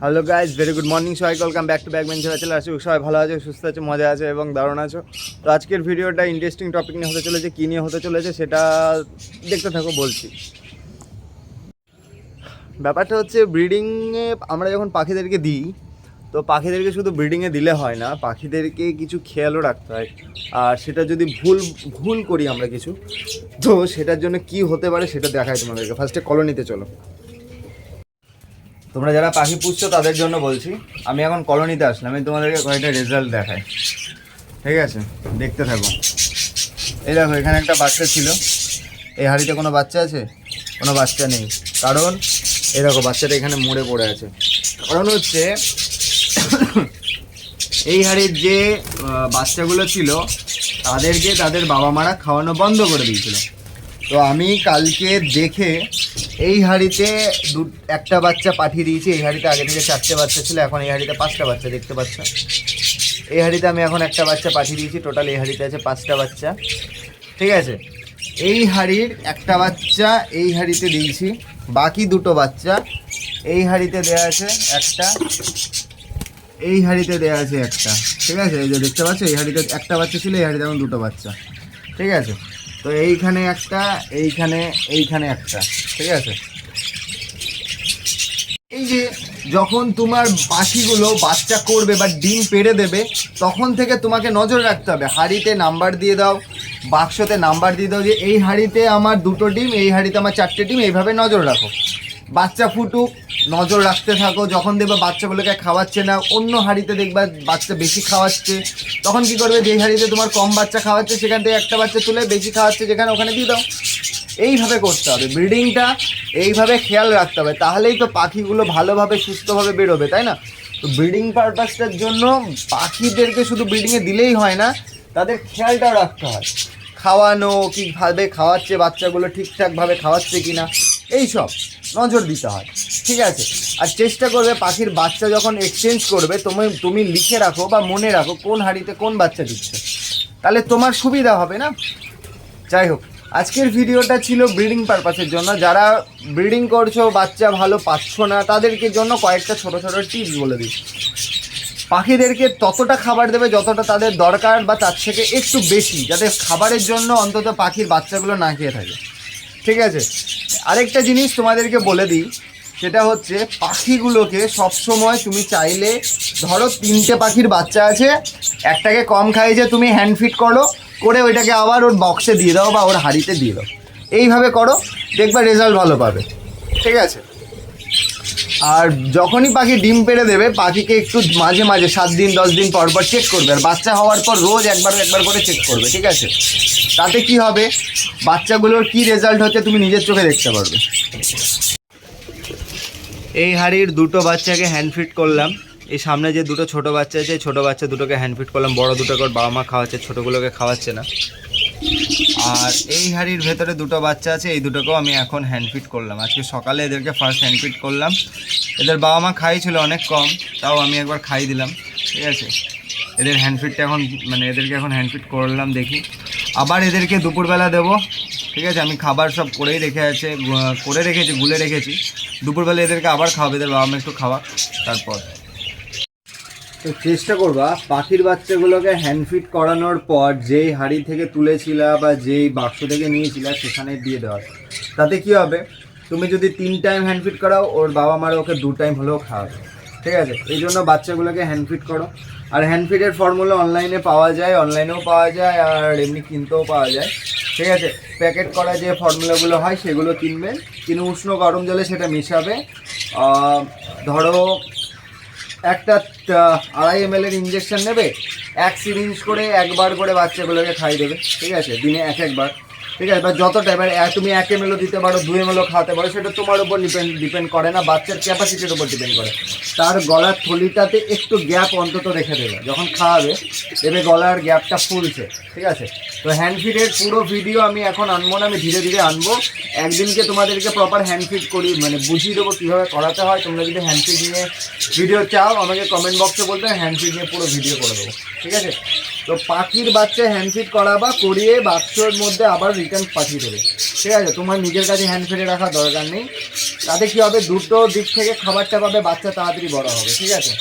Hello guys, very good morning, সবাই welcome back to Backbencher channel. আছি সবাই ভালো আছে, সুস্থ আছে, মজা আছে এবং দারুণ আছো। তো আজকের ভিডিওটা ইন্টারেস্টিং টপিক নিয়ে হতে চলেছে। কী নিয়ে হতে চলেছে সেটা দেখতে থাকো, বলছি। ব্যাপারটা হচ্ছে, ব্রিডিংয়ে আমরা যখন পাখিদেরকে দিই, তো পাখিদেরকে শুধু ব্রিডিংয়ে দিলে হয় না, পাখিদেরকে কিছু খেয়ালও রাখতে হয়। আর সেটা যদি ভুল করি আমরা কিছু, তো সেটার জন্য কি হতে পারে সেটা দেখাই তোমাদেরকে। ফার্স্টে কলোনিতে চলো। তোমরা যারা পাখি পুষছো তাদের জন্য বলছি, আমি এখন কলোনিতে আসলাম। আমি তোমাদেরকে কয়েকটা রেজাল্ট দেখাই, ঠিক আছে? দেখতে থাকো। এই দেখো, এখানে একটা বাচ্চা ছিল। এই হাঁড়িতে কোনো বাচ্চা আছে? কোনো বাচ্চা নেই। কারণ এই দেখো, বাচ্চাটা এখানে মরে পড়ে আছে। কারণ হচ্ছে এই হাঁড়ির যে বাচ্চাগুলো ছিল তাদেরকে তাদের বাবা মারা খাওয়ানো বন্ধ করে দিয়েছিল। তো আমি কালকে দেখে এই হাঁড়িতে একটা বাচ্চা পাঠিয়ে দিয়েছি। এই হাঁড়িতে আগে থেকে 4টে বাচ্চা ছিল, এখন এই হাঁড়িতে 5টা বাচ্চা, দেখতে পাচ্ছ। এই হাঁড়িতে আমি এখন একটা বাচ্চা পাঠিয়ে দিয়েছি। টোটাল এই হাঁড়িতে আছে 5টা বাচ্চা, ঠিক আছে? এই হাঁড়ির একটা বাচ্চা এই হাঁড়িতে দিয়েছি, বাকি 2টো বাচ্চা এই হাঁড়িতে দেওয়া আছে একটা, এই হাঁড়িতে দেওয়া আছে একটা, ঠিক আছে? এই যে দেখতে পাচ্ছ, এই হাঁড়িতে একটা বাচ্চা ছিল, এই হাঁড়িতে এখন 2টো বাচ্চা, ঠিক আছে? তো এইখানে একটা, এইখানে একটা, ঠিক আছে? এই যে যখন তোমার পাখিগুলো বাচ্চা করবে বা ডিম পেড়ে দেবে, তখন থেকে তোমাকে নজর রাখতে হবে। হাঁড়িতে নাম্বার দিয়ে দাও, বাক্সতে নাম্বার দিয়ে দাও যে এই হাঁড়িতে আমার 2টো ডিম, এই হাঁড়িতে আমার 4টে ডিম, এইভাবে নজর রাখো। বাচ্চা ফুটুক, নজর রাখতে থাকো। যখন দেখবে বাচ্চাগুলোকে খাওয়াচ্ছে না, অন্য হাঁড়িতে দেখবা বাচ্চা বেশি খাওয়াচ্ছে, তখন কি করবে, যেই হাঁড়িতে তোমার কম বাচ্চা খাওয়াচ্ছে সেখান থেকে একটা বাচ্চা তুলে বেশি খাওয়াচ্ছে যেখানে, ওখানে দিয়ে দাও। এইভাবে করতে হবে ব্রিডিংটা, এইভাবে খেয়াল রাখতে হবে। তাহলেই তো পাখিগুলো ভালোভাবে সুস্থভাবে বেরোবে, তাই না? তো ব্রিডিং পারপাসটার জন্য পাখিদেরকে শুধু ব্রিডিংয়ে দিলেই হয় না, তাদের খেয়ালটাও রাখতে হয়। খাওয়ানো, কীভাবে খাওয়াচ্ছে, বাচ্চাগুলো ঠিকঠাকভাবে খাওয়াচ্ছে কি না, এইসব নজর দিতে হয়, ঠিক আছে? আর চেষ্টা করবে পাখির বাচ্চা যখন এক্সচেঞ্জ করবে, তুমি লিখে রাখো বা মনে রাখো কোন হাঁড়িতে কোন বাচ্চা দিচ্ছে, তাহলে তোমার সুবিধা হবে না? যাই হোক, আজকের ভিডিওটা ছিল ব্রিডিং পারপাসের জন্য। যারা ব্রিডিং করছো, বাচ্চা ভালো পাচ্ছ না, তাদেরকে জন্য কয়েকটা ছোট ছোট টিপস বলে দিই। পাখিদেরকে ততটা খাবার দেবে যতটা তাদের দরকার, বা তার থেকে একটু বেশি, যাতে খাবারের জন্য অন্তত পাখির বাচ্চাগুলো না খেয়ে থাকে, ঠিক আছে? আরেকটা জিনিস তোমাদেরকে বলে দিই, সেটা হচ্ছে পাখিগুলোকে সবসময় তুমি চাইলে, ধরো 3টে পাখির বাচ্চা আছে, একটাকে কম খাইয়েছে, তুমি হ্যান্ড ফিড করে ওইটাকে আবার ওর বক্সে দিয়ে দাও বা ওর হাঁড়িতে দিয়ে দাও। এইভাবে করো, দেখবা রেজাল্ট ভালো পাবে, ঠিক আছে? আর যখনই পাখি ডিম পেড়ে দেবে, পাখিকে একটু মাঝে মাঝে 7 দিন 10 দিন পর পর চেক করবে। আর বাচ্চা হওয়ার পর রোজ একবার করে চেক করবে, ঠিক আছে? তাতে কি হবে, বাচ্চাগুলোর কি রেজাল্ট হচ্ছে তুমি নিজের চোখে দেখতে পারবে। এই হাঁড়ির 2টো বাচ্চাকে হ্যান্ড ফিড করলাম। এই সামনে যে 2টো ছোটো বাচ্চা আছে, এই ছোটো বাচ্চা 2টোকে হ্যান্ড ফিড করলাম। বড় 2টোকে ওর বাবা মা খাওয়াচ্ছে, ছোটোগুলোকে খাওয়াচ্ছে না। আর এই হাঁড়ির ভেতরে 2টো বাচ্চা আছে, এই 2টোকেও আমি এখন হ্যান্ড ফিড করলাম। আজকে সকালে এদেরকে ফার্স্ট হ্যান্ড ফিড করলাম। এদের বাবা মা খাইয়েছিল অনেক কম, তাও আমি একবার খাইয়ে দিলাম, ঠিক আছে? এদের হ্যান্ড ফিডটা এখন, এদেরকে এখন হ্যান্ড ফিড করলাম। দেখি আবার এদেরকে দুপুরবেলা দেবো, ঠিক আছে? আমি খাবার সব করে রেখেছি, গুলে রেখেছি। দুপুরবেলা এদেরকে আবার খাওয়াবে, এদের বাবা মা একটু খাওয়া, তারপর তো চেষ্টা করবা পাখির বাচ্চাগুলোকে হ্যান্ড ফিড করানোর পর যেই হাঁড়ি থেকে তুলেছিলা বা যেই বাক্স থেকে নিয়েছিলা সেখানে দিয়ে দেওয়া। তাতে কি হবে, তুমি যদি 3 টাইম হ্যান্ড ফিড করাও, ওর বাবা মারা ওকে 2 টাইম হলেও খাওয়াবে, ঠিক আছে? এই জন্য বাচ্চাগুলোকে হ্যান্ড ফিড করো। আর হ্যান্ড ফিডের ফর্মুলা অনলাইনেও পাওয়া যায়, আর এমনি কিনতেও পাওয়া যায়, ঠিক আছে? প্যাকেট করা যে ফর্মুলাগুলো হয় সেগুলো কিনবেন, কিনে উষ্ণ গরম জলে সেটা মেশাবে। ধরো একটা 2.5 ml ইঞ্জেকশন নেবে, 1 সিরিঞ্জ করে একবার করে বাচ্চাগুলোকে খাইয়ে দেবে, ঠিক আছে? দিনে একবার, ঠিক আছে? বা যতটা, এবার তুমি 1 ml দিতে পারো, 2 ml খাওয়াতে পারো, সেটা তোমার উপর ডিপেন্ড করে না, বাচ্চার ক্যাপাসিটির উপর ডিপেন্ড করে। তার গলার থলিটাতে একটু গ্যাপ অন্তত রেখে দেবে, যখন খাওয়াবে দেবে গলার গ্যাপটা ফুলছে, ঠিক আছে? তো হ্যান্ড ফিডের পুরো ভিডিও আমি এখন আনবো না, আমি ধীরে ধীরে আনবো। একদিনকে তোমাদেরকে প্রপার হ্যান্ড ফিড করি, বুঝিয়ে দেবো কীভাবে করাতে হয়। তোমরা যদি হ্যান্ড ফিড নিয়ে ভিডিও চাও, আমাকে কমেন্ট বক্সে বলবে, হ্যান্ড ফিড নিয়ে পুরো ভিডিও করে দেবো, ঠিক আছে? তো পাখির বাচ্চা হ্যান্ড ফিড করিয়ে বাক্সের মধ্যে আবার রিটার্ন পাঠিয়ে দেবে, ঠিক আছে? তোমার নিজের কাছে হ্যান্ড ফিডে রাখার দরকার নেই। তাতে কি হবে, দুটো দিক থেকে খাবারটা পাবে, বাচ্চা তাড়াতাড়ি বড় হবে, ঠিক আছে।